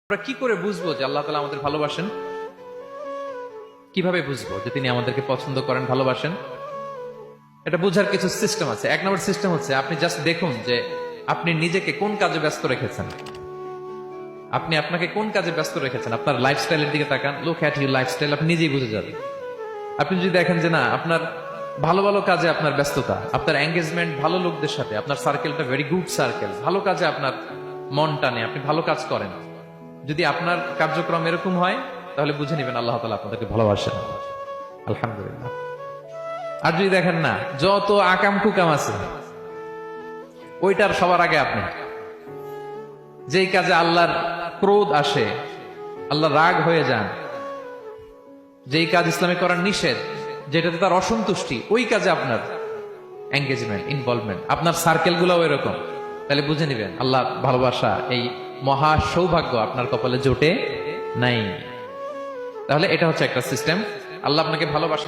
আমরা কি করে বুঝবো যে আল্লাহ তাআলা আমাদের ভালোবাসেন? কিভাবে বুঝবো যে তিনি আমাদেরকে পছন্দ করেন, ভালোবাসেন? এটা বোঝার কিছু সিস্টেম আছে। এক নম্বর সিস্টেম হচ্ছে আপনি জাস্ট দেখুন যে আপনি নিজেকে কোন কাজে ব্যস্ত রেখেছেন। আপনি আপনাকে কোন কাজে ব্যস্ত রেখেছেন, আপনার লাইফস্টাইলের দিকে তাকান। লুক অ্যাট ইউর লাইফস্টাইল, আপনি নিজেই বুঝে যাবেন। আপনি যদি দেখেন যে না, আপনার ভালো ভালো কাজে আপনার ব্যস্ততা, আপনার এঙ্গেজমেন্ট ভালো লোকদের সাথে, আপনার সার্কেলটা ভেরি গুড সার্কেল, ভালো কাজে আপনার মন টানে, আপনি ভালো কাজ করেন, যদি আপনার কার্যক্রম এরকম হয়, তাহলে বুঝে নেবেন আল্লাহ তাআলা আপনাদেরকে ভালোবাসেন। আলহামদুলিল্লাহ। আর যদি দেখেন না, যত আকাম কুকাম আছে ওইটার সবার আগে আপনি, যেই কাজে আল্লাহর ক্রোধ আসে, আল্লাহ রাগ হয়ে যান, যেই কাজ ইসলামে করার নিষেধ, যেটাতে তার অসন্তুষ্টি, ওই কাজে আপনার এঙ্গেজমেন্ট, ইনভলভমেন্ট, আপনার সার্কেল গুলাও এরকম, তাহলে বুঝে নিবেন আল্লাহ ভালোবাসা, এই মহা সৌভাগ্য আপনার কপালে জোটে নাই। তাহলে এটা হচ্ছে একটা সিস্টেম। আল্লাহ আপনাকে ভালোবাসা